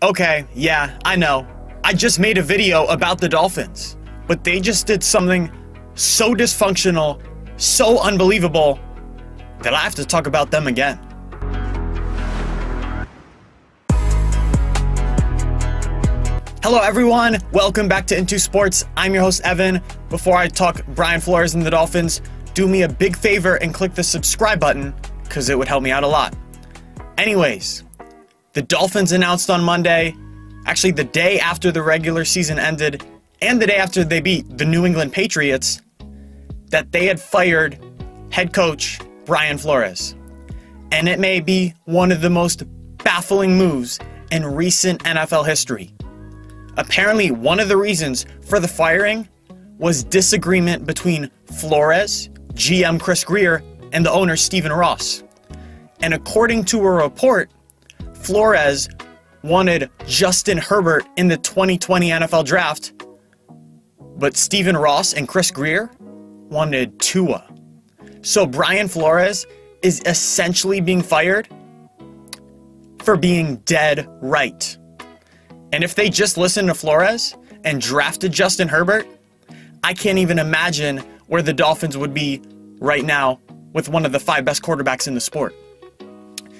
Okay, yeah, I know. I just made a video about the Dolphins, but they just did something so dysfunctional, so unbelievable, that I have to talk about them again. Hello everyone, welcome back to Into Sports. I'm your host Evan. Before I talk Brian Flores and the Dolphins, do me a big favor and click the subscribe button, because it would help me out a lot. Anyways, the Dolphins announced on Monday, actually the day after the regular season ended, and the day after they beat the New England Patriots, that they had fired head coach Brian Flores. And it may be one of the most baffling moves in recent NFL history. Apparently, one of the reasons for the firing was disagreement between Flores, GM Chris Grier, and the owner Stephen Ross. And according to a report, Flores wanted Justin Herbert in the 2020 NFL Draft, but Stephen Ross and Chris Grier wanted Tua. So Brian Flores is essentially being fired for being dead right. And if they just listened to Flores and drafted Justin Herbert, I can't even imagine where the Dolphins would be right now with one of the 5 best quarterbacks in the sport.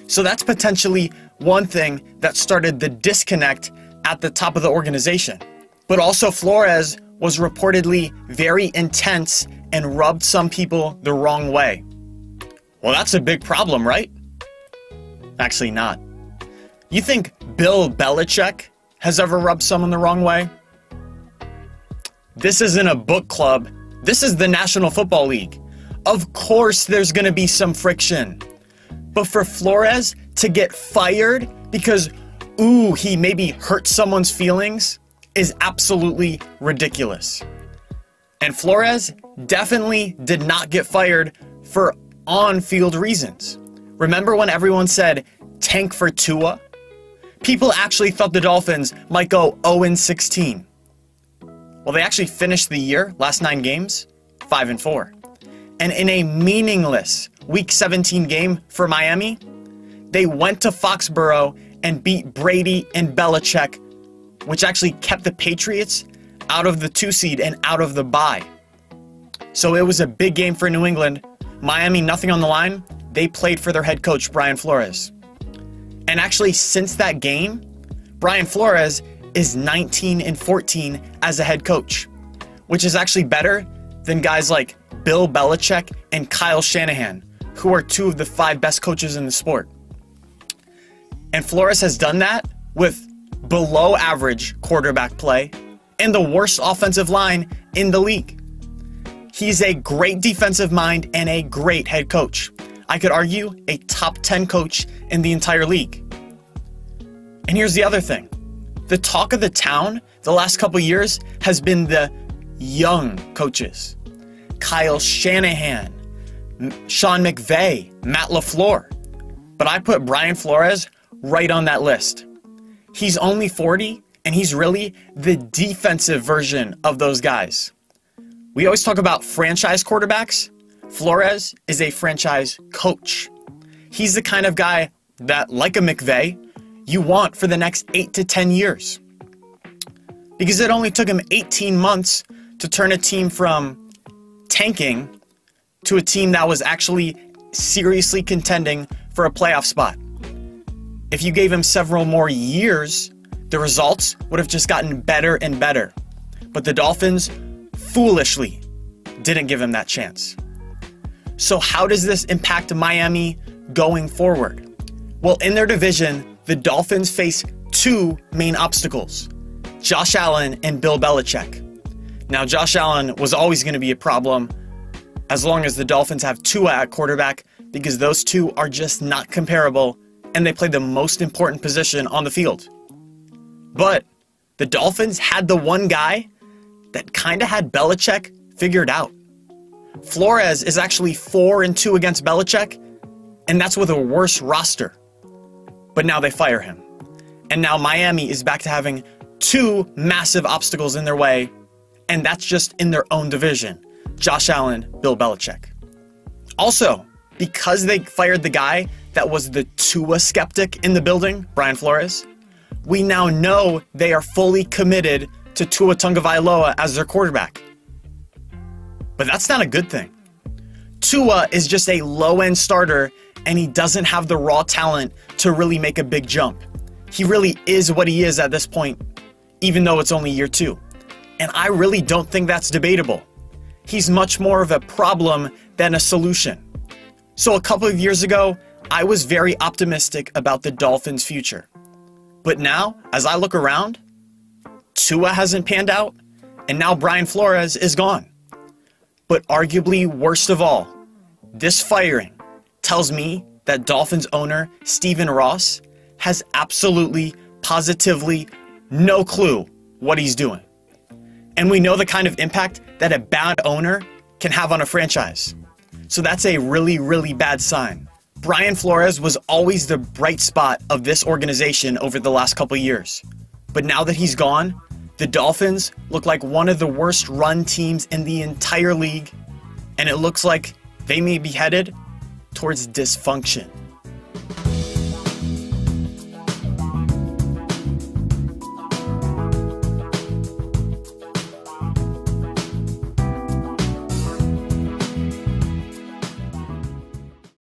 So that's potentially one thing that started the disconnect at the top of the organization. But also Flores was reportedly very intense and rubbed some people the wrong way. Well, that's a big problem, right? Actually not. You think Bill Belichick has ever rubbed someone the wrong way? This isn't a book club. This is the National Football League. Of course there's going to be some friction. But for Flores to get fired because, he maybe hurt someone's feelings is absolutely ridiculous. And Flores definitely did not get fired for on-field reasons. Remember when everyone said, tank for Tua? People actually thought the Dolphins might go 0-16. Well, they actually finished the year, last 9 games, 5-4. And in a meaningless Week 17 game for Miami, they went to Foxborough and beat Brady and Belichick, which actually kept the Patriots out of the 2 seed and out of the bye. So it was a big game for New England. Miami, nothing on the line. They played for their head coach, Brian Flores. And actually, since that game, Brian Flores is 19-14 as a head coach, which is actually better than guys like Bill Belichick and Kyle Shanahan, who are 2 of the 5 best coaches in the sport. And Flores has done that with below average quarterback play and the worst offensive line in the league. He's a great defensive mind and a great head coach. I could argue a top 10 coach in the entire league. And here's the other thing. The talk of the town the last couple years has been the young coaches. Kyle Shanahan, Sean McVay, Matt LaFleur. But I put Brian Flores right on that list. He's only 40, and he's really the defensive version of those guys. We always talk about franchise quarterbacks. Flores is a franchise coach. He's the kind of guy that, like a McVay, you want for the next 8 to 10 years. Because it only took him 18 months to turn a team from tanking to a team that was actually seriously contending for a playoff spot. If you gave him several more years, the results would have just gotten better and better. But the Dolphins foolishly didn't give him that chance. So how does this impact Miami going forward? Well, in their division, the Dolphins face 2 main obstacles: Josh Allen and Bill Belichick. Now, Josh Allen was always going to be a problem as long as the Dolphins have Tua at quarterback, because those 2 are just not comparable and they play the most important position on the field. But the Dolphins had the one guy that kind of had Belichick figured out. Flores is actually 4-2 against Belichick, and that's with a worse roster. But now they fire him. And now Miami is back to having 2 massive obstacles in their way, and that's just in their own division: Josh Allen, Bill Belichick. Also, because they fired the guy that was the Tua skeptic in the building, Brian Flores, we now know they are fully committed to Tua Tagovailoa as their quarterback. But that's not a good thing. Tua is just a low-end starter, and he doesn't have the raw talent to really make a big jump. He really is what he is at this point, even though it's only year 2. And I really don't think that's debatable. He's much more of a problem than a solution. So a couple of years ago, I was very optimistic about the Dolphins' future. But now, as I look around, Tua hasn't panned out, and now Brian Flores is gone. But arguably worst of all, this firing tells me that Dolphins owner Stephen Ross has absolutely, positively no clue what he's doing. And we know the kind of impact that a bad owner can have on a franchise. So that's a really, really bad sign. Brian Flores was always the bright spot of this organization over the last couple years. But now that he's gone, the Dolphins look like one of the worst run teams in the entire league, and it looks like they may be headed towards dysfunction.